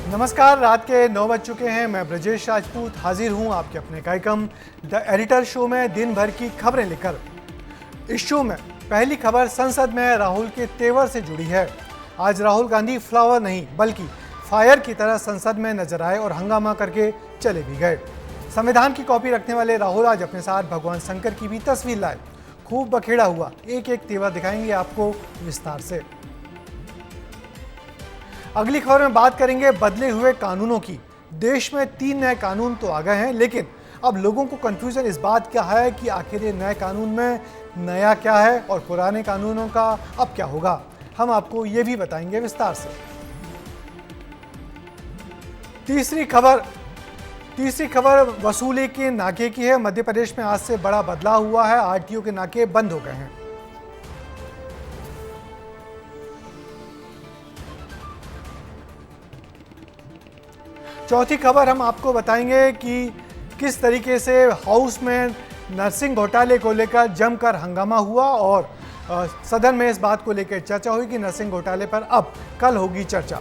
नमस्कार, रात के 9 बज चुके हैं। मैं ब्रजेश राजपूत हाजिर हूं आपके अपने कार्यक्रम द एडिटर शो में दिन भर की खबरें लेकर। इस शो में पहली खबर संसद में राहुल के तेवर से जुड़ी है। आज राहुल गांधी फ्लावर नहीं बल्कि फायर की तरह संसद में नजर आए और हंगामा करके चले भी गए। संविधान की कॉपी रखने वाले राहुल आज अपने साथ भगवान शंकर की भी तस्वीर लाए। खूब बखेड़ा हुआ एक एक तेवर दिखाएंगे आपको विस्तार से। अगली खबर में बात करेंगे बदले हुए कानूनों की। देश में 3 नए कानून तो आ गए हैं, लेकिन अब लोगों को कंफ्यूजन इस बात का है कि आखिर ये नए कानून में नया क्या है और पुराने कानूनों का अब क्या होगा। हम आपको ये भी बताएंगे विस्तार से। तीसरी खबर वसूली के नाके की है। मध्य प्रदेश में आज से बड़ा बदलाव हुआ है। आरटीओ के नाके बंद हो गए हैं। चौथी खबर हम आपको बताएंगे कि किस तरीके से हाउस में नर्सिंग घोटाले को लेकर जमकर हंगामा हुआ और सदन में इस बात को लेकर चर्चा हुई कि नर्सिंग घोटाले पर अब कल होगी चर्चा।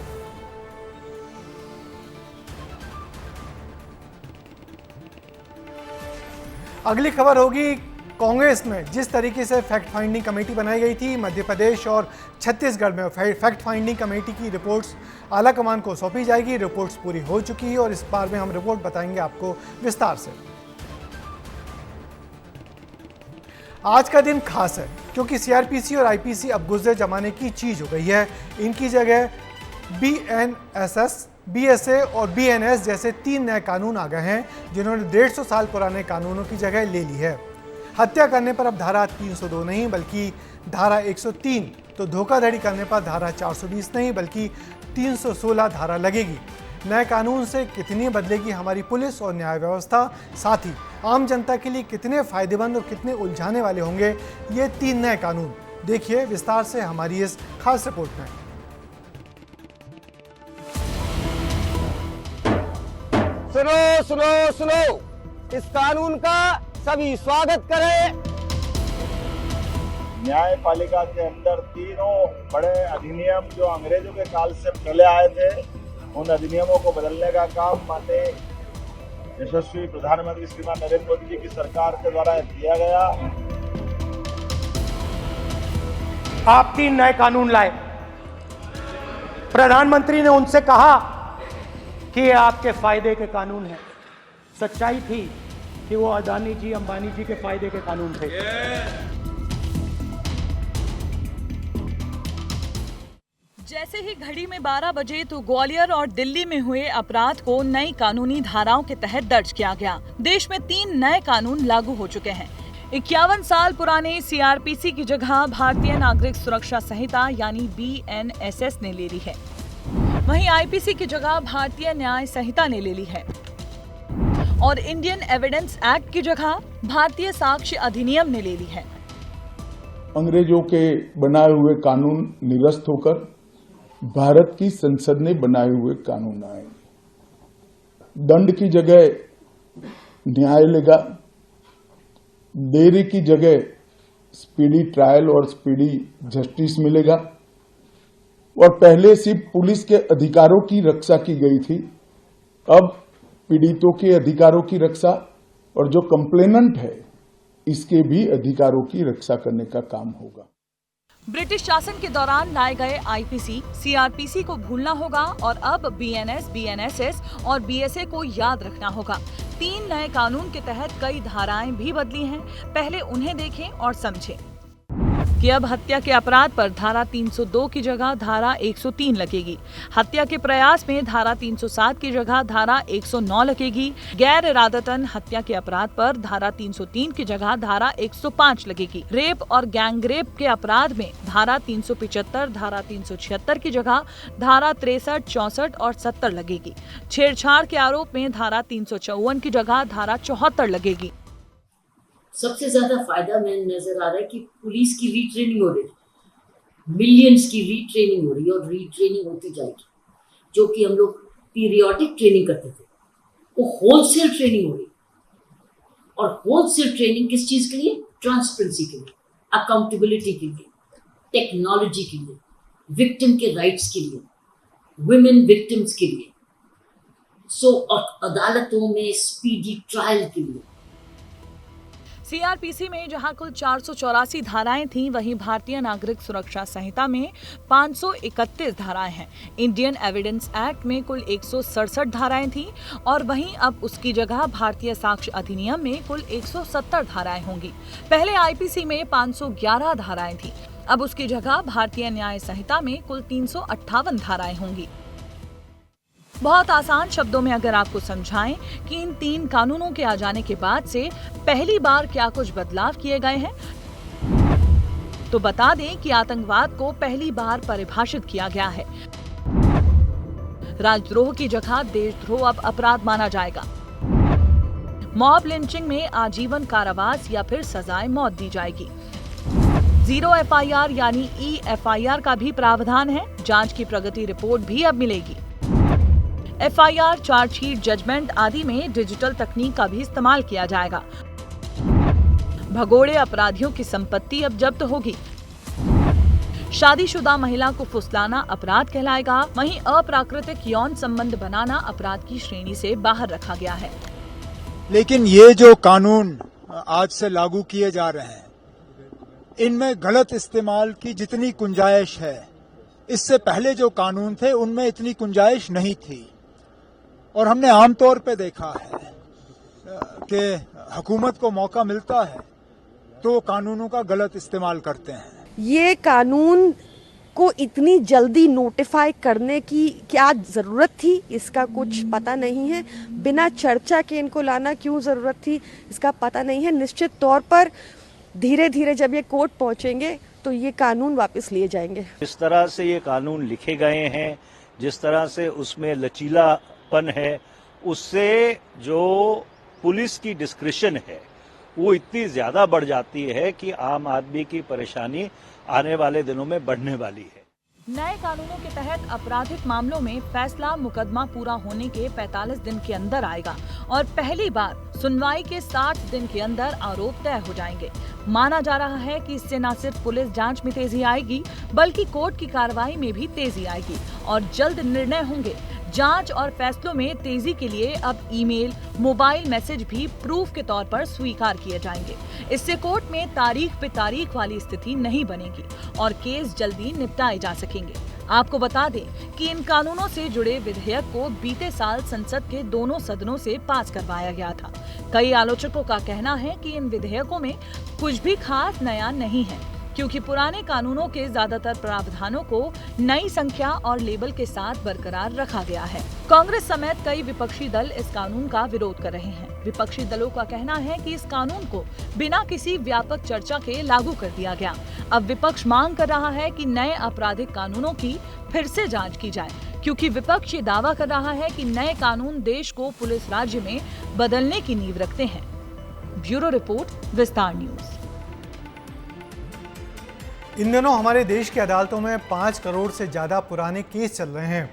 अगली खबर होगी कांग्रेस में जिस तरीके से फैक्ट फाइंडिंग कमेटी बनाई गई थी। मध्य प्रदेश और छत्तीसगढ़ में फैक्ट फाइंडिंग कमेटी की रिपोर्ट्स आला कमान को सौंपी जाएगी। रिपोर्ट्स पूरी हो चुकी है और इस बार में हम रिपोर्ट बताएंगे आपको विस्तार से। आज का दिन खास है क्योंकि सीआरपीसी और आईपीसी अब गुजरे जमाने की चीज हो गई है। इनकी जगह बीएनएसएस, बीएसए और बीएनएस जैसे 3 नए कानून आ गए हैं जिन्होंने 150 साल पुराने कानूनों की जगह ले ली है। हत्या करने पर अब धारा 302 नहीं बल्कि धारा 103, तो धोखाधड़ी करने पर धारा 420 नहीं बल्कि 316 धारा लगेगी। नए कानून से कितनी बदलेगी हमारी पुलिस और न्याय व्यवस्था, साथ ही आम जनता के लिए कितने फायदेमंद और कितने उलझाने वाले होंगे ये 3 नए कानून, देखिए विस्तार से हमारी इस खास रिपोर्ट में। सुनो सुनो सुनो, इस कानून का सभी स्वागत करें। न्यायपालिका के अंदर 3 बड़े अधिनियम जो अंग्रेजों के काल से चले आए थे, उन अधिनियमों को बदलने का काम माननीय यशस्वी प्रधानमंत्री श्रीमान नरेंद्र मोदी जी की सरकार के द्वारा किया गया। आप 3 नए कानून लाए। प्रधानमंत्री ने उनसे कहा कि ये आपके फायदे के कानून हैं। सच्चाई थी कि वो अदानी जी, अंबानी जी के फायदे के कानून थे। जैसे ही घड़ी में 12 बजे तो ग्वालियर और दिल्ली में हुए अपराध को नई कानूनी धाराओं के तहत दर्ज किया गया। देश में 3 नए कानून लागू हो चुके हैं। 51 साल पुराने सीआरपीसी की जगह भारतीय नागरिक सुरक्षा संहिता यानी बीएनएसएस ने ले ली है। वहीं आईपीसी की जगह भारतीय न्याय संहिता ने ले ली है और इंडियन एविडेंस एक्ट की जगह भारतीय साक्ष्य अधिनियम ने ले ली है। अंग्रेजों के बनाए हुए कानून निरस्त होकर भारत की संसद ने बनाए हुए कानून आए। दंड की जगह न्याय लेगा, देरी की जगह स्पीडी ट्रायल और स्पीडी जस्टिस मिलेगा। और पहले सिर्फ पुलिस के अधिकारों की रक्षा की गई थी, अब पीड़ितों के अधिकारों की रक्षा और जो कंप्लेनेंट है इसके भी अधिकारों की रक्षा करने का काम होगा। ब्रिटिश शासन के दौरान लाए गए आईपीसी, सीआरपीसी को भूलना होगा और अब बीएनएस, बीएनएसएस और बीएसए को याद रखना होगा। 3 नए कानून के तहत कई धाराएं भी बदली हैं। पहले उन्हें देखें और समझें कि अब हत्या के अपराध पर धारा 302 की जगह धारा 103 लगेगी। हत्या के प्रयास में धारा 307 की जगह धारा 109 लगेगी। गैर इरादतन हत्या के अपराध पर धारा 303 की जगह धारा 105 लगेगी। रेप और गैंगरेप के अपराध में धारा 375, धारा 376 की जगह धारा 63, 64 और 70 लगेगी। छेड़छाड़ के आरोप में धारा 354 की जगह धारा 74 लगेगी। सबसे ज्यादा फायदा में नजर आ रहा है कि पुलिस की रीट्रेनिंग हो रही है, मिलियंस की रीट्रेनिंग हो रही है और रीट्रेनिंग होती जाएगी। जो कि हम लोग पीरियोडिक ट्रेनिंग करते थे, वो होलसेल ट्रेनिंग हो रही है। और होलसेल ट्रेनिंग किस चीज के लिए? ट्रांसपेरेंसी के लिए, अकाउंटेबिलिटी के लिए, टेक्नोलॉजी के लिए, विक्टिम के राइट्स के लिए, वुमेन विक्टिम्स के लिए, सो अदालतों में स्पीडी ट्रायल के लिए सीआरपीसी में जहां कुल 484 धाराएं थीं, वहीं भारतीय नागरिक सुरक्षा संहिता में 531 धाराएं हैं। इंडियन एविडेंस एक्ट में कुल 167 धाराएं थीं और वहीं अब उसकी जगह भारतीय साक्ष्य अधिनियम में कुल 170 धाराएं होंगी। पहले आईपीसी में 511 धाराएं थीं, अब उसकी जगह भारतीय न्याय संहिता में कुल 358 धाराएं होंगी। बहुत आसान शब्दों में अगर आपको समझाएं कि इन 3 कानूनों के आ जाने के बाद से पहली बार क्या कुछ बदलाव किए गए हैं, तो बता दें कि आतंकवाद को पहली बार परिभाषित किया गया है। राजद्रोह की जगह देशद्रोह अब अपराध माना जाएगा। मॉब लिंचिंग में आजीवन कारावास या फिर सजाए मौत दी जाएगी। 0 एफआईआर यानी EFIR का भी प्रावधान है। जांच की प्रगति रिपोर्ट भी अब मिलेगी। एफआईआर, चार्जशीट, जजमेंट आदि में डिजिटल तकनीक का भी इस्तेमाल किया जाएगा। भगोड़े अपराधियों की संपत्ति अब जब्त होगी। शादीशुदा महिला को फुसलाना अपराध कहलाएगा। वहीं अप्राकृतिक यौन संबंध बनाना अपराध की श्रेणी से बाहर रखा गया है। लेकिन ये जो कानून आज से लागू किए जा रहे हैं, इनमें गलत इस्तेमाल की जितनी गुंजाइश है, इससे पहले जो कानून थे उनमें इतनी गुंजाइश नहीं थी। और हमने आमतौर पे देखा है कि हुकूमत को मौका मिलता है तो कानूनों का गलत इस्तेमाल करते हैं। ये कानून को इतनी जल्दी नोटिफाई करने की क्या जरूरत थी, इसका कुछ पता नहीं है। बिना चर्चा के इनको लाना क्यों जरूरत थी, इसका पता नहीं है। निश्चित तौर पर धीरे धीरे जब ये कोर्ट पहुंचेंगे तो ये कानून वापस लिए जाएंगे। जिस तरह से ये कानून लिखे गए हैं, जिस तरह से उसमें लचीलापन है, उससे जो पुलिस की डिस्क्रिशन है वो इतनी ज्यादा बढ़ जाती है कि आम आदमी की परेशानी आने वाले दिनों में बढ़ने वाली है। नए कानूनों के तहत आपराधिक मामलों में फैसला मुकदमा पूरा होने के 45 दिन के अंदर आएगा और पहली बार सुनवाई के 60 दिन के अंदर आरोप तय हो जाएंगे। माना जा रहा है कि इससे न सिर्फ पुलिस जांच में तेजी आएगी, बल्कि कोर्ट की कार्रवाई में भी तेजी आएगी और जल्द निर्णय होंगे। जांच और फैसलों में तेजी के लिए अब ईमेल, मोबाइल मैसेज भी प्रूफ के तौर पर स्वीकार किए जाएंगे। इससे कोर्ट में तारीख पे तारीख वाली स्थिति नहीं बनेगी और केस जल्दी निपटाए जा सकेंगे। आपको बता दें कि इन कानूनों से जुड़े विधेयक को बीते साल संसद के दोनों सदनों से पास करवाया गया था। कई आलोचकों का कहना है कि इन विधेयकों में कुछ भी खास नया नहीं है, क्योंकि पुराने कानूनों के ज्यादातर प्रावधानों को नई संख्या और लेबल के साथ बरकरार रखा गया है। कांग्रेस समेत कई विपक्षी दल इस कानून का विरोध कर रहे हैं। विपक्षी दलों का कहना है कि इस कानून को बिना किसी व्यापक चर्चा के लागू कर दिया गया। अब विपक्ष मांग कर रहा है कि नए आपराधिक कानूनों की फिर से जांच की जाए, क्योंकि विपक्ष ये दावा कर रहा है कि नए कानून देश को पुलिस राज्य में बदलने की नींव रखते हैं। ब्यूरो रिपोर्ट, विस्तार न्यूज। इन दिनों हमारे देश की अदालतों में 5 करोड़ से ज़्यादा पुराने केस चल रहे हैं,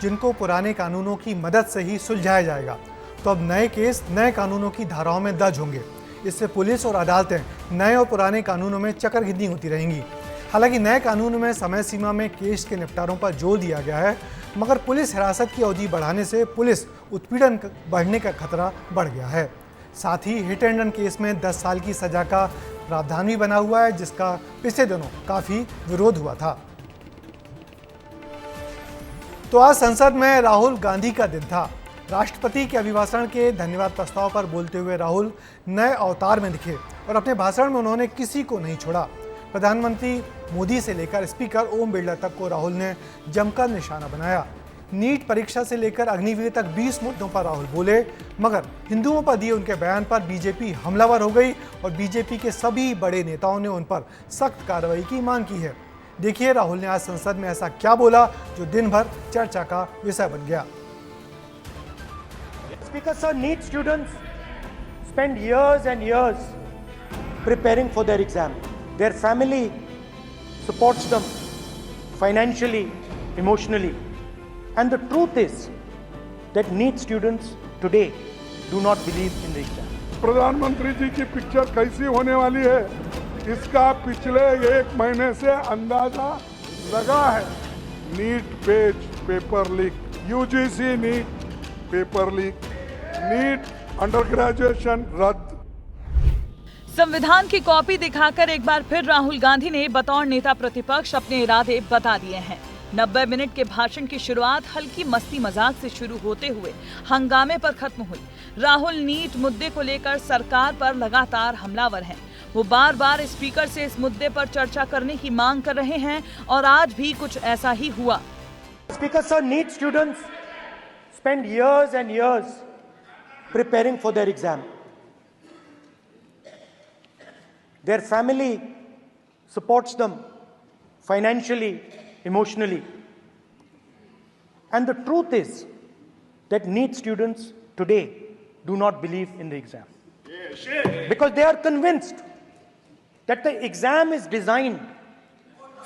जिनको पुराने कानूनों की मदद से ही सुलझाया जाएगा। तो अब नए केस नए कानूनों की धाराओं में दर्ज होंगे। इससे पुलिस और अदालतें नए और पुराने कानूनों में चक्करगिद्दी होती रहेंगी। हालांकि नए कानून में समय सीमा में केस के निपटारों पर जोर दिया गया है, मगर पुलिस हिरासत की अवधि बढ़ाने से पुलिस उत्पीड़न बढ़ने का खतरा बढ़ गया है। साथ ही हिट एंड रन केस में 10 साल की सजा का प्रावधान भी बना हुआ है, जिसका पिछले दिनों काफी विरोध हुआ था। तो आज संसद में राहुल गांधी का दिन था। राष्ट्रपति के अभिभाषण के धन्यवाद प्रस्ताव पर बोलते हुए राहुल नए अवतार में दिखे और अपने भाषण में उन्होंने किसी को नहीं छोड़ा। प्रधानमंत्री मोदी से लेकर स्पीकर ओम बिरला तक को राहुल ने जमकर निशाना बनाया। नीट परीक्षा से लेकर अग्निवीर तक 20 मुद्दों पर राहुल बोले, मगर हिंदुओं पर दिए उनके बयान पर बीजेपी हमलावर हो गई और बीजेपी के सभी बड़े नेताओं ने उन पर सख्त कार्रवाई की मांग की है। देखिए राहुल ने आज संसद में ऐसा क्या बोला जो दिन भर चर्चा का विषय बन गया। Speaker sir, NEET students spend years and years preparing for their exam. Their family supports them financially, emotionally. And the truth is that NEET students today do not believe in the exam. प्रधानमंत्री जी की picture कैसी होने वाली है, इसका पिछले 1 महीने से अंदाजा लगा है। NEET page paper leak, UGC NEET paper leak, NEET under graduation रद्द। संविधान की कॉपी दिखाकर एक बार फिर राहुल गांधी ने बतौर नेता प्रतिपक्ष अपने इरादे बता दिए हैं। 90 मिनट के भाषण की शुरुआत हल्की मस्ती मजाक से शुरू होते हुए हंगामे पर खत्म हुई। राहुल नीट मुद्दे को लेकर सरकार पर लगातार हमलावर हैं। वो बार बार स्पीकर से इस मुद्दे पर चर्चा करने की मांग कर रहे हैं और आज भी कुछ ऐसा ही हुआ। Speaker sir, NEET students spend years and years preparing for their exam. Their family supports them financially, emotionally. And the truth is that NEET students today do not believe in the exam. Because they are convinced that the exam is designed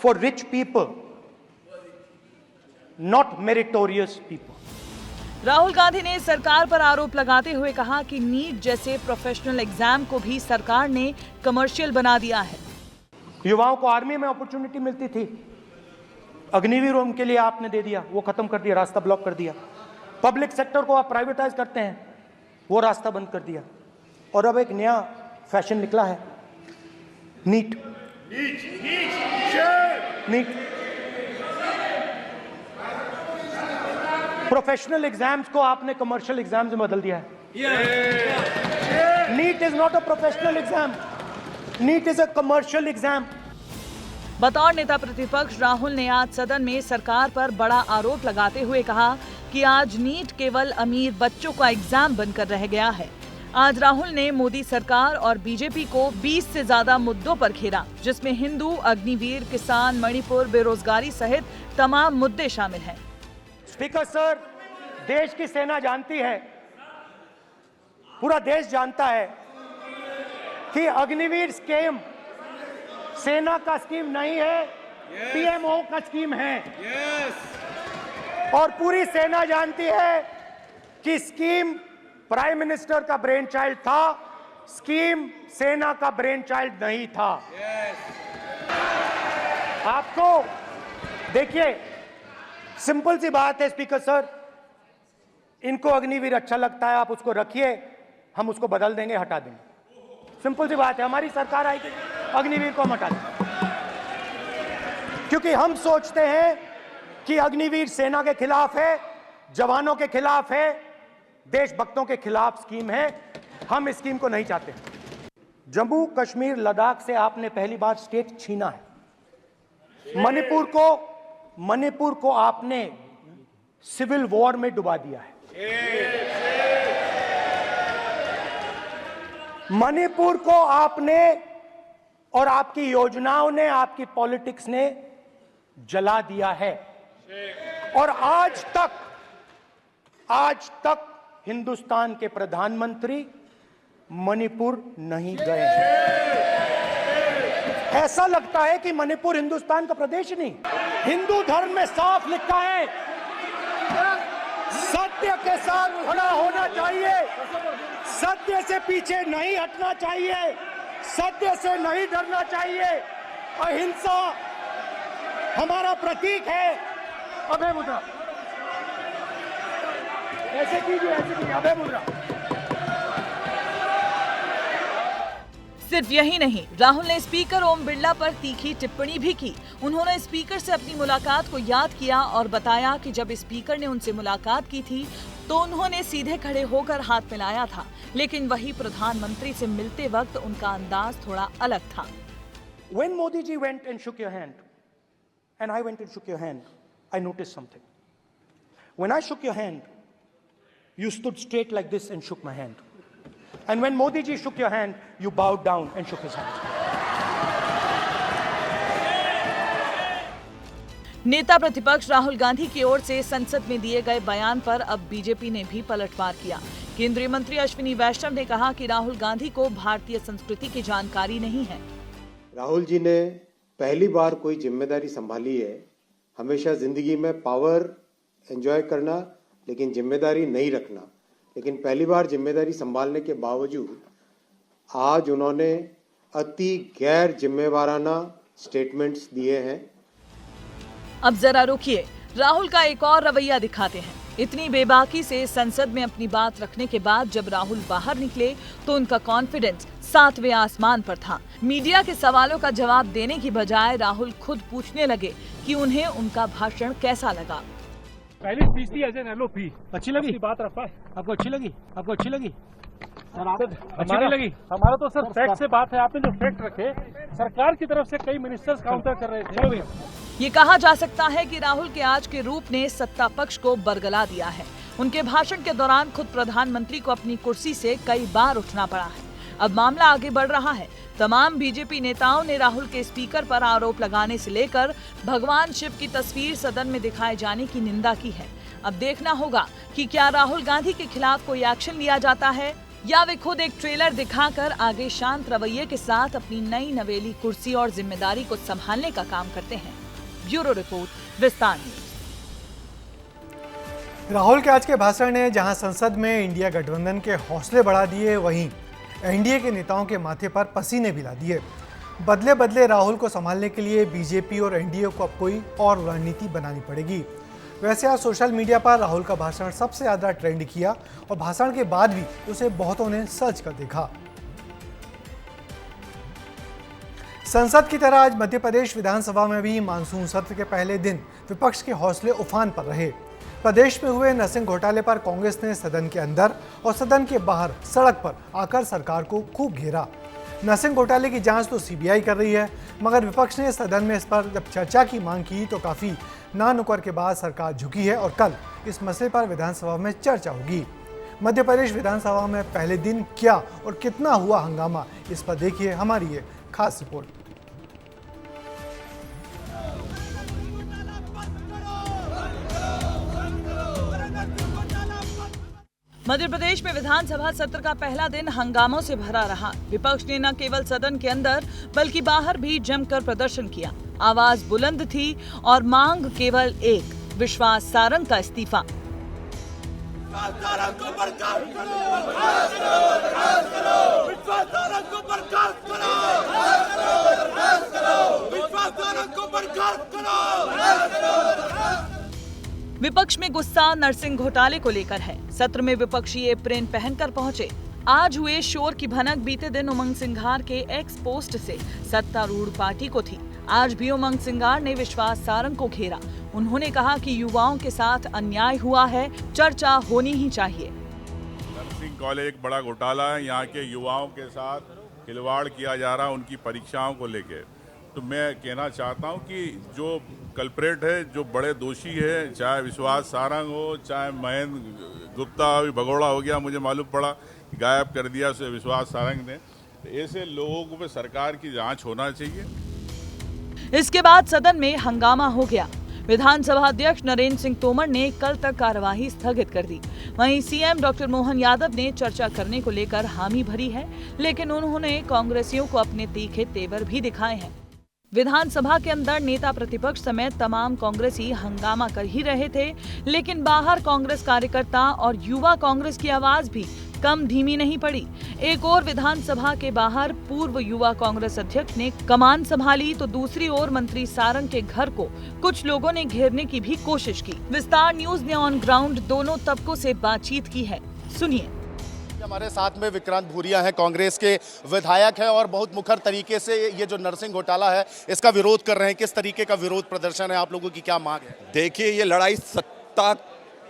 for rich people, not meritorious people. Rahul Gandhi ने सरकार पर आरोप लगाते हुए कहा कि NEET जैसे professional exam को भी सरकार ने कमर्शियल बना दिया है। युवाओं को आर्मी में अपॉर्चुनिटी मिलती थी, अग्निवीर उनके लिए आपने दे दिया, वो खत्म कर दिया, रास्ता ब्लॉक कर दिया। पब्लिक सेक्टर को आप प्राइवेटाइज करते हैं, वो रास्ता बंद कर दिया। और अब एक नया फैशन निकला है, नीट। प्रोफेशनल एग्जाम्स को आपने कमर्शियल एग्जाम्स में बदल दिया है। NEET is not a professional exam, NEET is a commercial exam. बतौर नेता प्रतिपक्ष राहुल ने आज सदन में सरकार पर बड़ा आरोप लगाते हुए कहा कि आज नीट केवल अमीर बच्चों का एग्जाम बनकर रह गया है। आज राहुल ने मोदी सरकार और बीजेपी को 20 से ज्यादा मुद्दों पर घेरा, जिसमें हिंदू, अग्निवीर, किसान, मणिपुर, बेरोजगारी सहित तमाम मुद्दे शामिल हैं। स्पीकर सर, देश की सेना जानती है, पूरा देश जानता है कि अग्निवीर स्कीम सेना का स्कीम नहीं है, पीएमओ का स्कीम है। और पूरी सेना जानती है कि स्कीम प्राइम मिनिस्टर का ब्रेन चाइल्ड था, स्कीम सेना का ब्रेन चाइल्ड नहीं था। आपको देखिए, सिंपल सी बात है स्पीकर सर, इनको अग्निवीर अच्छा लगता है, आप उसको रखिए, हम उसको बदल देंगे, हटा देंगे। सिंपल सी बात है, हमारी सरकार आएगी, अग्निवीर को हम हटा देंगे। क्योंकि हम सोचते हैं कि अग्निवीर सेना के खिलाफ है, जवानों के खिलाफ है, देशभक्तों के खिलाफ स्कीम है। हम इस स्कीम को नहीं चाहते। जम्मू कश्मीर लद्दाख से आपने पहली बार स्टेट छीना है। मणिपुर को आपने सिविल वॉर में डुबा दिया है। मणिपुर को आपने और आपकी योजनाओं ने, आपकी पॉलिटिक्स ने जला दिया है। और आज तक हिंदुस्तान के प्रधानमंत्री मणिपुर नहीं गए हैं। ऐसा लगता है कि मणिपुर हिंदुस्तान का प्रदेश ही नहीं। हिंदू धर्म में साफ लिखा है, सत्य के साथ खड़ा होना चाहिए, सत्य से पीछे नहीं हटना चाहिए, सत्य से नहीं डरना चाहिए। अहिंसा हमारा प्रतीक है। अभय मुद्रा, ऐसे कीजिए, अभय मुद्रा। सिर्फ यही नहीं, राहुल ने स्पीकर ओम बिरला पर तीखी टिप्पणी भी की। उन्होंने स्पीकर से अपनी मुलाकात को याद किया और बताया कि जब स्पीकर ने उनसे मुलाकात की थी तो उन्होंने सीधे खड़े होकर हाथ मिलाया था, लेकिन वही प्रधानमंत्री से मिलते वक्त उनका अंदाज थोड़ा अलग था। When Modi ji went and shook your hand, and I went and shook your hand, I noticed something. When I shook your hand, you stood straight like this and shook my hand. And when Modi ji shook your hand, you bowed down and shook his hand. नेता प्रतिपक्ष राहुल गांधी की ओर से संसद में दिए गए बयान पर अब बीजेपी ने भी पलटवार किया। केंद्रीय मंत्री अश्विनी वैष्णव ने कहा कि राहुल गांधी को भारतीय संस्कृति की जानकारी नहीं है। राहुल जी ने पहली बार कोई जिम्मेदारी संभाली है। हमेशा जिंदगी में पावर एंजॉय करना, लेकिन जिम्मेदारी नहीं रखना। लेकिन पहली बार जिम्मेदारी संभालने के बावजूद आज उन्होंने अति गैर जिम्मेवाराना स्टेटमेंट्स दिए हैं। अब जरा रुकिए, राहुल का एक और रवैया दिखाते हैं। इतनी बेबाकी से संसद में अपनी बात रखने के बाद जब राहुल बाहर निकले तो उनका कॉन्फिडेंस 7वें आसमान पर था। मीडिया के सवालों का जवाब देने की बजाय राहुल खुद पूछने लगे कि उन्हें उनका भाषण कैसा लगा। पहली स्पीच थी एज एन एलओपी, अच्छी लगी बात रखा है आपको? अच्छी लगी? आपको अच्छी लगी? हमारी लगी। हमारा तो सर फैक्ट से बात है, आपने जो फैक्ट रखे सरकार की तरफ से कई मिनिस्टर्स काउंटर कर रहे थे। ये कहा जा सकता है कि राहुल के आज के रूप ने सत्ता पक्ष को बरगला दिया है। उनके भाषण के दौरान खुद प्रधानमंत्री को अपनी कुर्सी से कई बार उठना पड़ा है। अब मामला आगे बढ़ रहा है। तमाम बीजेपी नेताओं ने राहुल के स्पीकर पर आरोप लगाने से लेकर भगवान शिव की तस्वीर सदन में दिखाए जाने की निंदा की है। अब देखना होगा कि क्या राहुल गांधी के खिलाफ कोई एक्शन लिया जाता है या वे खुद एक ट्रेलर दिखाकर आगे शांत रवैये के साथ अपनी नई नवेली कुर्सी और जिम्मेदारी को संभालने का काम करते हैं। ब्यूरो रिपोर्ट, विस्तार न्यूज। राहुल के आज के भाषण ने जहां संसद में इंडिया गठबंधन के हौसले बढ़ा दिए, वहीं एनडीए के नेताओं के माथे पर पसीने भी ला दिए। बदले बदले राहुल को संभालने के लिए बीजेपी और एनडीए को अब कोई और रणनीति बनानी पड़ेगी। वैसे आज सोशल मीडिया पर राहुल का भाषण सबसे ज्यादा ट्रेंड किया और भाषण के बाद भी उसे बहुतों ने सर्च कर देखा। संसद की तरह आज मध्य प्रदेश विधानसभा में भी मानसून सत्र के पहले दिन विपक्ष के हौसले उफान पर रहे। प्रदेश में हुए नरसिंह घोटाले पर कांग्रेस ने सदन के अंदर और सदन के बाहर सड़क पर आकर सरकार को खूब घेरा। नरसिंह घोटाले की जांच तो सीबीआई कर रही है, मगर विपक्ष ने सदन में इस पर जब चर्चा की मांग की तो काफी ना नुकर के बाद सरकार झुकी है और कल इस मसले पर विधानसभा में चर्चा होगी। मध्य प्रदेश विधानसभा में पहले दिन क्या और कितना हुआ हंगामा, इस पर देखिए हमारी ये खास रिपोर्ट। मध्य प्रदेश में विधानसभा सत्र का पहला दिन हंगामों से भरा रहा। विपक्ष ने न केवल सदन के अंदर बल्कि बाहर भी जमकर प्रदर्शन किया। आवाज बुलंद थी और मांग केवल एक, विश्वास सारंग का इस्तीफा। विपक्ष में गुस्सा नरसिंह घोटाले को लेकर है। सत्र में विपक्षी एप्रेन पहनकर पहुंचे। आज हुए शोर की भनक बीते दिन उमंग सिंघार के एक्स पोस्ट से सत्तारूढ़ पार्टी को थी। आज भी उमंग सिंघार ने विश्वास सारंग को घेरा। उन्होंने कहा कि युवाओं के साथ अन्याय हुआ है, चर्चा होनी ही चाहिए। नर्सिंग कॉलेज एक बड़ा घोटाला है, यहाँ के युवाओं के साथ खिलवाड़ किया जा रहा है उनकी परीक्षाओं को लेकर। तो मैं कहना चाहता हूं कि जो कल्प्रेट है, जो बड़े दोषी है, चाहे विश्वास सारंग हो, चाहे महेंद्र गुप्ता, अभी भगोड़ा हो गया, मुझे मालूम पड़ा गायब कर दिया उसे विश्वास सारंग ने। तो ऐसे लोगों पे सरकार की जांच होना चाहिए। इसके बाद सदन में हंगामा हो गया। विधानसभा अध्यक्ष नरेंद्र सिंह तोमर ने कल तक कार्यवाही स्थगित कर दी। वहीं सीएम डॉक्टर मोहन यादव ने चर्चा करने को लेकर हामी भरी है, लेकिन उन्होंने कांग्रेसियों को अपने तीखे तेवर भी दिखाए हैं। विधानसभा के अंदर नेता प्रतिपक्ष समेत तमाम कांग्रेसी हंगामा कर ही रहे थे, लेकिन बाहर कांग्रेस कार्यकर्ता और युवा कांग्रेस की आवाज भी कम धीमी नहीं पड़ी। एक और विधानसभा के बाहर पूर्व युवा कांग्रेस अध्यक्ष ने कमान संभाली तो दूसरी ओर मंत्री सारंग के घर को कुछ लोगों ने घेरने की भी कोशिश की। विस्तार न्यूज ने ऑन ग्राउंड दोनों तबकों से बातचीत की है, सुनिए। हमारे साथ में विक्रांत भूरिया हैं, कांग्रेस के विधायक हैं और बहुत मुखर तरीके से ये जो नरसिंह घोटाला है इसका विरोध कर रहे हैं। किस तरीके का विरोध प्रदर्शन है, आप लोगों की क्या मांग है? देखिए, ये लड़ाई सत्ता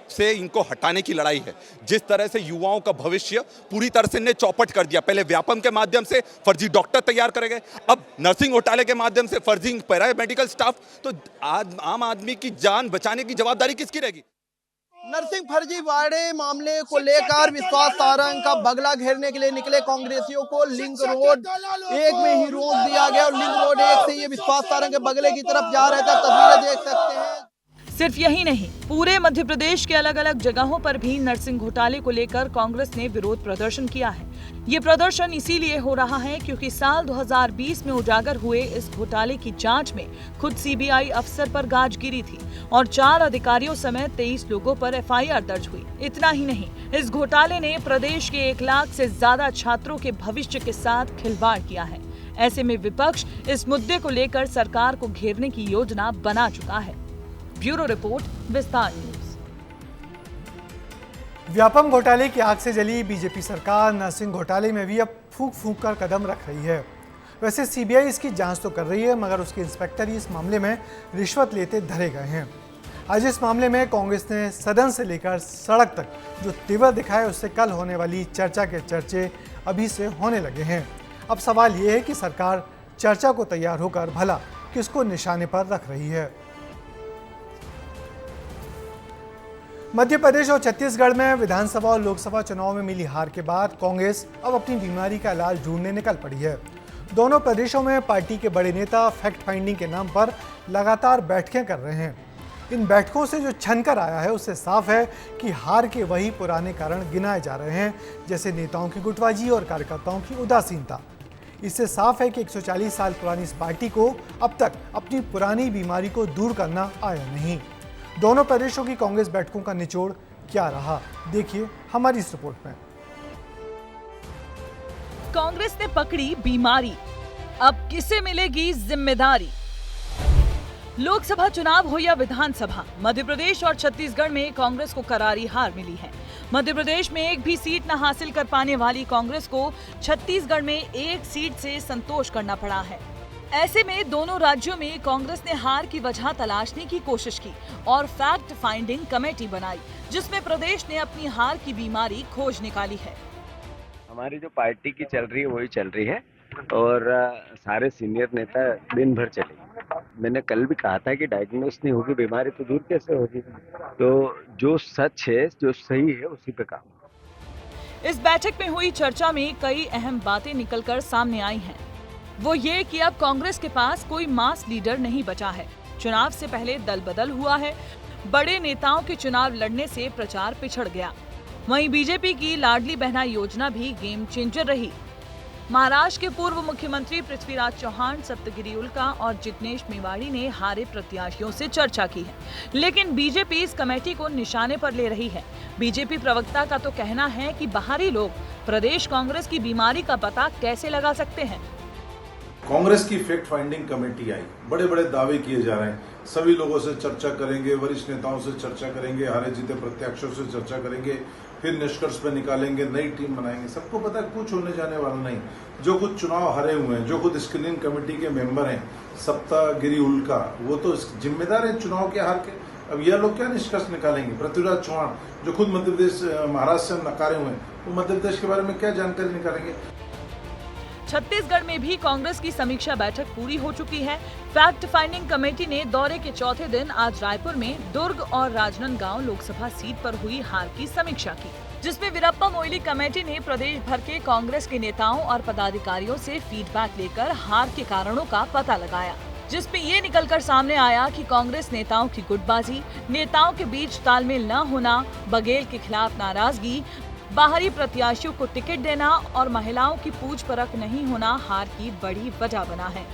से इनको हटाने की लड़ाई है। जिस तरह से युवाओं का भविष्य पूरी तरह से इन्हें चौपट कर दिया। पहले व्यापम के माध्यम से फर्जी डॉक्टर तैयार करे गए, अब नर्सिंग घोटाले के माध्यम से फर्जी पैरामेडिकल स्टाफ। तो आम आदमी की जान बचाने की जवाबदारी किसकी रहेगी? नरसिंह फर्जीवाड़े मामले को लेकर विश्वास सारंग का बगला घेरने के लिए निकले कांग्रेसियों को लिंक रोड एक में ही रोक दिया गया और लिंक रोड एक से ये विश्वास सारंग के बगले की तरफ जा रहे थे। तस्वीरें देख सकते हैं। सिर्फ यही नहीं, पूरे मध्य प्रदेश के अलग अलग जगहों पर भी नरसिंह घोटाले को लेकर कांग्रेस ने विरोध प्रदर्शन किया है। ये प्रदर्शन इसीलिए हो रहा है क्योंकि साल 2020 में उजागर हुए इस घोटाले की जांच में खुद सीबीआई अफसर पर गाज गिरी थी और 4 अधिकारियों समेत 23 लोगों पर एफआईआर दर्ज हुई। इतना ही नहीं, इस घोटाले ने प्रदेश के 1 लाख से ज्यादा छात्रों के भविष्य के साथ खिलवाड़ किया है। ऐसे में विपक्ष इस मुद्दे को लेकर सरकार को घेरने की योजना बना चुका है। ब्यूरो रिपोर्ट, विस्तार न्यूज। व्यापम घोटाले की आग से जली बीजेपी सरकार नरसिंह घोटाले में भी अब फूंक फूंक कर कदम रख रही है। वैसे सीबीआई इसकी जांच तो कर रही है, मगर उसके इंस्पेक्टर ही इस मामले में रिश्वत लेते धरे गए हैं। आज इस मामले में कांग्रेस ने सदन से लेकर सड़क तक जो तेवर दिखाए, उससे कल होने वाली चर्चा के चर्चे अभी से होने लगे हैं। अब सवाल ये है कि सरकार चर्चा को तैयार होकर भला किसको निशाने पर रख रही है। मध्य प्रदेश और छत्तीसगढ़ में विधानसभा और लोकसभा चुनाव में मिली हार के बाद कांग्रेस अब अपनी बीमारी का इलाज ढूंढने निकल पड़ी है। दोनों प्रदेशों में पार्टी के बड़े नेता फैक्ट फाइंडिंग के नाम पर लगातार बैठकें कर रहे हैं। इन बैठकों से जो छनकर आया है, उससे साफ है कि हार के वही पुराने कारण गिनाए जा रहे हैं, जैसे नेताओं की गुटबाजी और कार्यकर्ताओं की उदासीनता। इससे साफ है कि 140 साल पुरानी इस पार्टी को अब तक अपनी पुरानी बीमारी को दूर करना आया नहीं। दोनों प्रदेशों की कांग्रेस बैठकों का निचोड़ क्या रहा, देखिए हमारी इस रिपोर्ट में। कांग्रेस ने पकड़ी बीमारी, अब किसे मिलेगी जिम्मेदारी। लोकसभा चुनाव हो या विधानसभा, मध्य प्रदेश और छत्तीसगढ़ में कांग्रेस को करारी हार मिली है। मध्य प्रदेश में एक भी सीट न हासिल कर पाने वाली कांग्रेस को छत्तीसगढ़ में एक सीट से संतोष करना पड़ा है। ऐसे में दोनों राज्यों में कांग्रेस ने हार की वजह तलाशने की कोशिश की और फैक्ट फाइंडिंग कमेटी बनाई, जिसमें प्रदेश ने अपनी हार की बीमारी खोज निकाली है। हमारी जो पार्टी की चल रही है वही चल रही है और सारे सीनियर नेता दिन भर चले। मैंने कल भी कहा था कि डायग्नोस नहीं होगी बीमारी तो दूर कैसे होगी। तो जो सच है, जो सही है, उसी पे काम। इस बैठक में हुई चर्चा में कई अहम बातें निकलकर सामने आई हैं। वो ये कि अब कांग्रेस के पास कोई मास लीडर नहीं बचा है। चुनाव से पहले दल बदल हुआ है। बड़े नेताओं के चुनाव लड़ने से प्रचार पिछड़ गया। वहीं बीजेपी की लाडली बहना योजना भी गेम चेंजर रही। महाराष्ट्र के पूर्व मुख्यमंत्री पृथ्वीराज चौहान, सप्तगिरी उल्का और जिग्नेश मेवाड़ी ने हारे प्रत्याशियों से चर्चा की है, लेकिन बीजेपी इस कमेटी को निशाने पर ले रही है। बीजेपी प्रवक्ता का तो कहना है कि बाहरी लोग प्रदेश कांग्रेस की बीमारी का पता कैसे लगा सकते हैं। कांग्रेस की फैक्ट फाइंडिंग कमेटी आई, बड़े बड़े दावे किए जा रहे हैं, सभी लोगों से चर्चा करेंगे, वरिष्ठ नेताओं से चर्चा करेंगे, हारे जीते प्रत्याशियों से चर्चा करेंगे, फिर निष्कर्ष पे निकालेंगे, नई टीम बनाएंगे। सबको पता है कुछ होने जाने वाला नहीं। जो खुद चुनाव हारे हुए हैं, जो खुद स्क्रीनिंग कमेटी के मेंबर हैं, सप्तगिरी उल्का, वो तो जिम्मेदार है चुनाव के हार के। अब यह लोग क्या निष्कर्ष निकालेंगे? पृथ्वीराज चौहान जो खुद मध्य प्रदेश महाराष्ट्र से नकारे हुए हैं, वो मध्य प्रदेश के बारे में क्या जानकारी निकालेंगे? छत्तीसगढ़ में भी कांग्रेस की समीक्षा बैठक पूरी हो चुकी है। फैक्ट फाइंडिंग कमेटी ने दौरे के चौथे दिन आज रायपुर में दुर्ग और राजनांदगांव लोकसभा सीट पर हुई हार की समीक्षा की, जिसमें वीरप्पा मोइली कमेटी ने प्रदेश भर के कांग्रेस के नेताओं और पदाधिकारियों से फीडबैक लेकर हार के कारणों का पता लगाया, जिसमें ये निकलकर सामने आया कि कांग्रेस नेताओं की गुटबाजी, नेताओं के बीच तालमेल न होना, बघेल के खिलाफ नाराजगी, बाहरी प्रत्याशियों को टिकट देना और महिलाओं की पूछ परख नहीं होना हार की बड़ी वजह बना है।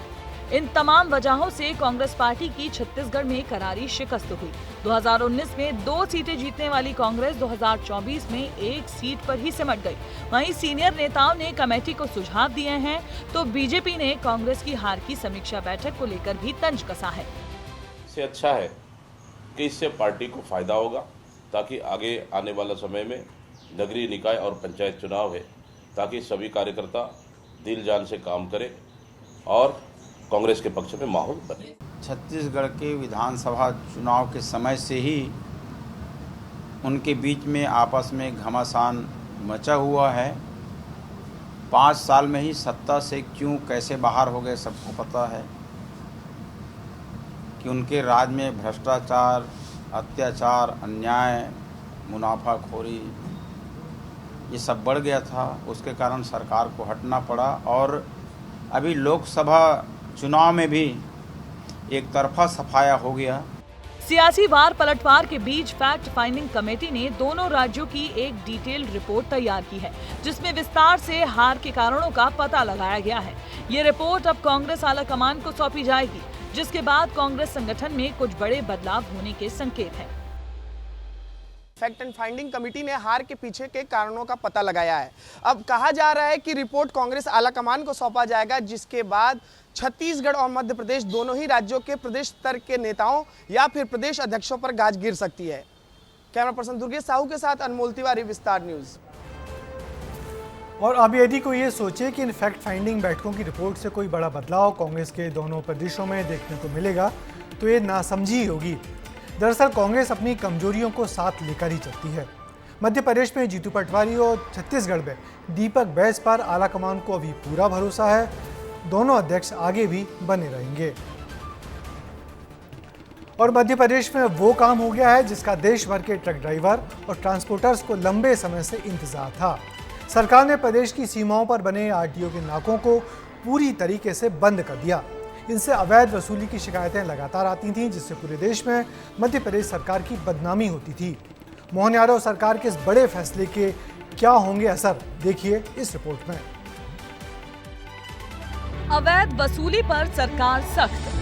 इन तमाम वजहों से कांग्रेस पार्टी की छत्तीसगढ़ में करारी शिकस्त हुई। 2019 में 2 सीटें जीतने वाली कांग्रेस 2024 में 1 सीट पर ही सिमट गई। वहीं सीनियर नेताओं ने कमेटी को सुझाव दिए हैं, तो बीजेपी ने कांग्रेस की हार की समीक्षा बैठक को लेकर भी तंज कसा है। इससे अच्छा है कि इससे पार्टी को फायदा होगा, ताकि आगे आने वाला समय में नगरीय निकाय और पंचायत चुनाव है, ताकि सभी कार्यकर्ता दिल जान से काम करें और कांग्रेस के पक्ष में माहौल बने। छत्तीसगढ़ के विधानसभा चुनाव के समय से ही उनके बीच में आपस में घमासान मचा हुआ है। 5 साल में ही सत्ता से क्यों कैसे बाहर हो गए सबको पता है कि उनके राज में भ्रष्टाचार, अत्याचार, अन्याय, मुनाफाखोरी ये सब बढ़ गया था। उसके कारण सरकार को हटना पड़ा और अभी लोकसभा चुनाव में भी एक तरफा सफाया हो गया। सियासी वार पलटवार के बीच फैक्ट फाइंडिंग कमेटी ने दोनों राज्यों की एक डिटेल रिपोर्ट तैयार की है, जिसमें विस्तार से हार के कारणों का पता लगाया गया है। ये रिपोर्ट अब कांग्रेस आलाकमान को सौंपी जाएगी, जिसके बाद कांग्रेस संगठन में कुछ बड़े बदलाव होने के संकेत हैं। फैक्ट एंड फाइंडिंग कमेटी ने हार के पीछे के कारणों का पता लगाया है। अब कहा जा रहा है कि रिपोर्ट कांग्रेस आलाकमान को सौंपा जाएगा, जिसके बाद छत्तीसगढ़ और मध्य प्रदेश दोनों ही राज्यों के प्रदेश स्तर के नेताओं या फिर प्रदेश अध्यक्षों पर गाज गिर सकती है। कैमरा पर्सन दुर्गेश साहू के साथ अनमोल तिवारी, विस्तार न्यूज। और अब यदि कोई ये सोचे कि इन फैक्ट फाइंडिंग बैठकों की रिपोर्ट से कोई बड़ा बदलाव कांग्रेस के दोनों प्रदेशों में देखने को मिलेगा तो ये नासमझी होगी। दरअसल कांग्रेस अपनी कमजोरियों को साथ लेकर ही चलती है। मध्य प्रदेश में जीतू पटवारी और छत्तीसगढ़ में दीपक बैस पर आला कमान को अभी पूरा भरोसा है। दोनों अध्यक्ष आगे भी बने रहेंगे। और मध्य प्रदेश में वो काम हो गया है जिसका देश भर के ट्रक ड्राइवर और ट्रांसपोर्टर्स को लंबे समय से इंतजार था। सरकार ने प्रदेश की सीमाओं पर बने आरटीओ के नाकों को पूरी तरीके से बंद कर दिया। इनसे अवैध वसूली की शिकायतें लगातार आती थीं, जिससे पूरे देश में मध्य प्रदेश सरकार की बदनामी होती थी। मोहन यादव सरकार के इस बड़े फैसले के क्या होंगे असर, देखिए इस रिपोर्ट में। अवैध वसूली पर सरकार सख्त,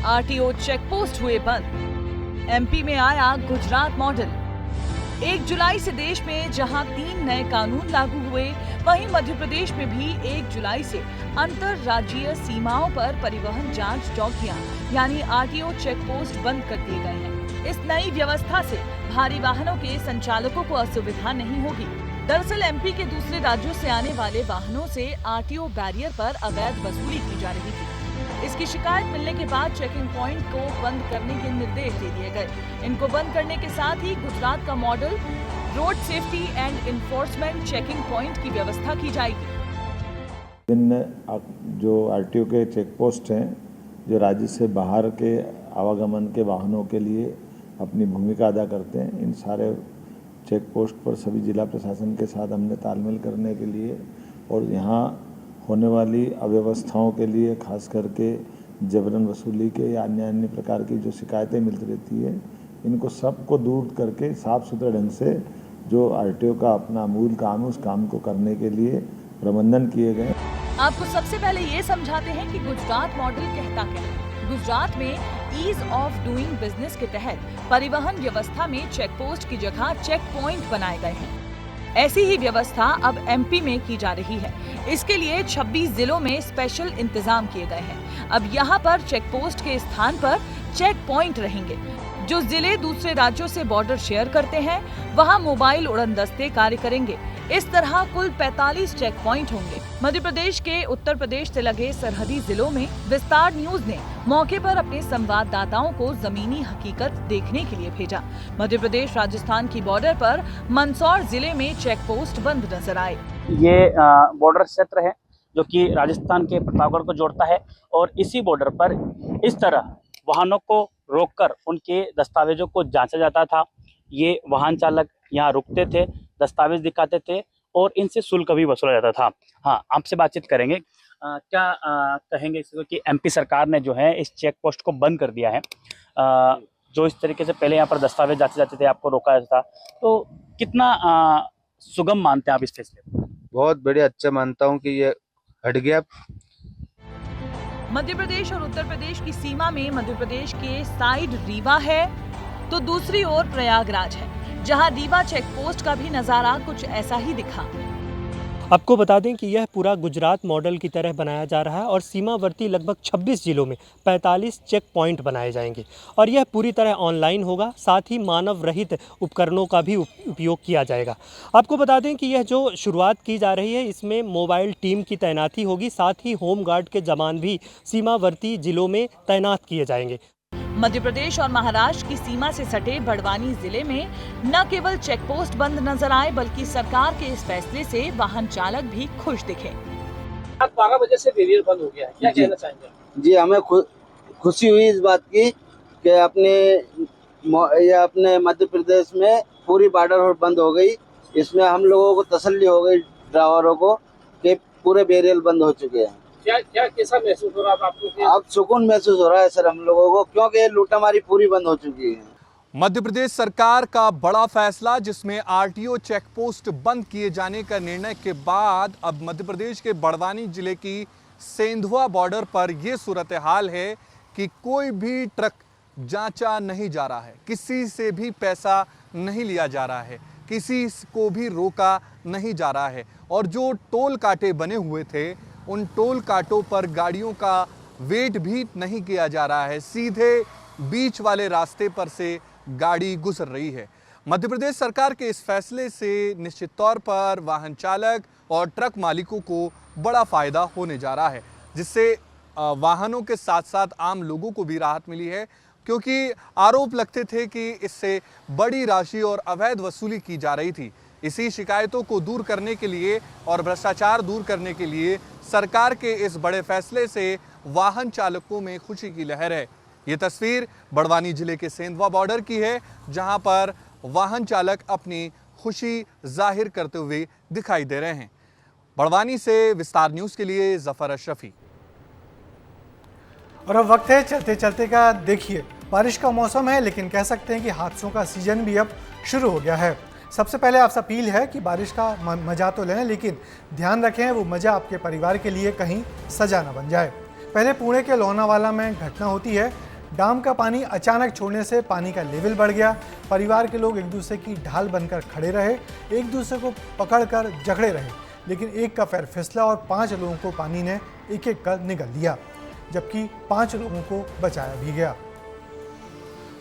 आरटीओ चेकपोस्ट हुए बंद। एमपी में आया गुजरात मॉडल। 1 जुलाई से देश में जहां 3 नए कानून लागू हुए, वहीं मध्य प्रदेश में भी 1 जुलाई से अंतरराज्यीय सीमाओं पर परिवहन जांच चौकियां यानी आरटीओ चेकपोस्ट बंद कर दिए गए हैं। इस नई व्यवस्था से भारी वाहनों के संचालकों को असुविधा नहीं होगी। दरअसल एमपी के दूसरे राज्यों से आने वाले वाहनों से आरटीओ बैरियर पर अवैध वसूली की जा रही थी। इसकी शिकायत मिलने के बाद चेकिंग पॉइंट को बंद करने के निर्देश दे दिए गए। इनको बंद करने के साथ ही गुजरात का model road safety and enforcement checking point की व्यवस्था की जाएगी। इन जो आरटीओ के चेक पोस्ट हैं, जो राज्य से बाहर के आवागमन के वाहनों के लिए अपनी भूमिका अदा करते हैं, इन सारे चेक पोस्ट पर सभी जिला प्रशासन के साथ हमने तालमेल करने के लिए और यहाँ होने वाली अव्यवस्थाओं के लिए, खास करके जबरन वसूली के या अन्य प्रकार की जो शिकायतें मिलती रहती है, इनको सबको दूर करके साफ सुथरे ढंग से जो आरटीओ का अपना मूल काम है उस काम को करने के लिए प्रबंधन किए गए। आपको सबसे पहले ये समझाते हैं कि गुजरात मॉडल कहता क्या है। गुजरात में ईज ऑफ डूइंग बिजनेस के तहत परिवहन व्यवस्था में चेक पोस्ट की जगह चेक पॉइंट बनाए गए हैं। ऐसी ही व्यवस्था अब एमपी में की जा रही है। इसके लिए 26 जिलों में स्पेशल इंतजाम किए गए हैं। अब यहाँ पर चेक पोस्ट के स्थान पर चेक पॉइंट रहेंगे। जो जिले दूसरे राज्यों से बॉर्डर शेयर करते हैं, वहाँ मोबाइल उड़न दस्ते कार्य करेंगे। इस तरह कुल 45 चेक पॉइंट होंगे। मध्य प्रदेश के उत्तर प्रदेश से लगे सरहदी जिलों में विस्तार न्यूज ने मौके पर अपने संवाददाताओं को जमीनी हकीकत देखने के लिए भेजा। मध्य प्रदेश राजस्थान की बॉर्डर पर मंदसौर जिले में चेक पोस्ट बंद नजर आए। ये बॉर्डर क्षेत्र है जो कि राजस्थान के प्रतापगढ़ को जोड़ता है और इसी बॉर्डर पर इस तरह वाहनों को रोककर उनके दस्तावेजों को जांचा जाता था। ये वाहन चालक यहाँ रुकते थे, दस्तावेज दिखाते थे और इनसे शुल्क भी वसूला जाता था। हाँ, आपसे बातचीत करेंगे। क्या कहेंगे इसको कि एमपी सरकार ने जो है इस चेक पोस्ट को बंद कर दिया है। जो इस तरीके से पहले यहाँ पर दस्तावेज जाते थे, आपको रोका जाता था, तो कितना सुगम मानते हैं आप इस फैसले को? बहुत बढ़िया, अच्छा मानता हूँ कि ये हट गया। मध्य प्रदेश और उत्तर प्रदेश की सीमा में मध्य प्रदेश के साइड रीवा है तो दूसरी ओर प्रयागराज है, जहां रीवा चेक पोस्ट का भी नजारा कुछ ऐसा ही दिखा। आपको बता दें कि यह पूरा गुजरात मॉडल की तरह बनाया जा रहा है और सीमावर्ती लगभग 26 जिलों में 45 चेक पॉइंट बनाए जाएंगे और यह पूरी तरह ऑनलाइन होगा। साथ ही मानव रहित उपकरणों का भी उपयोग किया जाएगा। आपको बता दें कि यह जो शुरुआत की जा रही है, इसमें मोबाइल टीम की तैनाती होगी। साथ ही होमगार्ड के जवान भी सीमावर्ती जिलों में तैनात किए जाएंगे। मध्य प्रदेश और महाराष्ट्र की सीमा से सटे बड़वानी जिले में न केवल चेक पोस्ट बंद नजर आए, बल्कि सरकार के इस फैसले से वाहन चालक भी खुश दिखे। 12 बजे से बैरियर बंद हो गया है, क्या कहना चाहेंगे? जी, हमें खुशी हुई इस बात की कि अपने मध्य प्रदेश में पूरी बॉर्डर बंद हो गई। इसमें हम लोगों को तसल्ली हो गई, ड्राइवरों को, कि पूरे बैरियर बंद हो चुके हैं। क्या कैसा महसूस हो रहा है आपको? अब सुकून महसूस हो रहा है सर हम लोगों को, क्योंकि लूटामारी पूरी बंद हो चुकी है। मध्य प्रदेश सरकार का बड़ा फैसला, जिसमें आरटीओ चेक पोस्ट बंद किए जाने का निर्णय के बाद अब मध्य प्रदेश के बड़वानी जिले की सेंधुआ बॉर्डर पर यह सूरत हाल है कि कोई भी ट्रक जांचा नहीं जा रहा है, किसी से भी पैसा नहीं लिया जा रहा है, किसी को भी रोका नहीं जा रहा है। और जो टोल कांटे बने हुए थे, उन टोल कांटों पर गाड़ियों का वेट भी नहीं किया जा रहा है, सीधे बीच वाले रास्ते पर से गाड़ी गुजर रही है। मध्य प्रदेश सरकार के इस फैसले से निश्चित तौर पर वाहन चालक और ट्रक मालिकों को बड़ा फायदा होने जा रहा है, जिससे वाहनों के साथ साथ आम लोगों को भी राहत मिली है, क्योंकि आरोप लगते थे कि इससे बड़ी राशि और अवैध वसूली की जा रही थी। इसी शिकायतों को दूर करने के लिए और भ्रष्टाचार दूर करने के लिए सरकार के इस बड़े फैसले से वाहन चालकों में खुशी की लहर है। ये तस्वीर बड़वानी जिले के सेंधवा बॉर्डर की है, जहां पर वाहन चालक अपनी खुशी जाहिर करते हुए दिखाई दे रहे हैं। बड़वानी से विस्तार न्यूज के लिए जफर अशरफी। और अब वक्त है चलते चलते का। देखिए, बारिश का मौसम है, लेकिन कह सकते हैं कि हादसों का सीजन भी अब शुरू हो गया है। सबसे पहले आपसे अपील है कि बारिश का मजा तो लें, लेकिन ध्यान रखें वो मजा आपके परिवार के लिए कहीं सजा न बन जाए। पहले पुणे के लोनावाला में घटना होती है। डैम का पानी अचानक छोड़ने से पानी का लेवल बढ़ गया। परिवार के लोग एक दूसरे की ढाल बनकर खड़े रहे, एक दूसरे को पकड़कर जकड़े रहे, लेकिन एक का पैर फिसला और 5 लोगों को पानी ने एक एक कर निगल लिया, जबकि 5 लोगों को बचाया भी गया।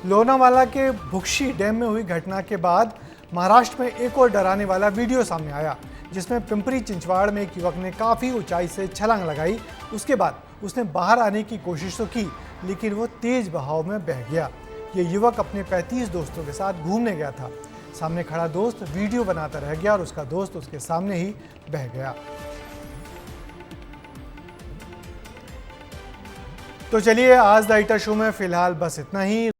लोनावाला के भुक्षी डैम में हुई घटना के बाद महाराष्ट्र में एक और डराने वाला वीडियो सामने आया, जिसमें पिंपरी चिंचवाड़ में एक युवक ने काफ़ी ऊंचाई से छलांग लगाई। उसके बाद उसने बाहर आने की कोशिश तो की, लेकिन वो तेज बहाव में बह गया। ये युवक अपने 35 दोस्तों के साथ घूमने गया था। सामने खड़ा दोस्त वीडियो बनाता रह गया और उसका दोस्त उसके सामने ही बह गया। तो चलिए, आज द इटा शो में फिलहाल बस इतना ही।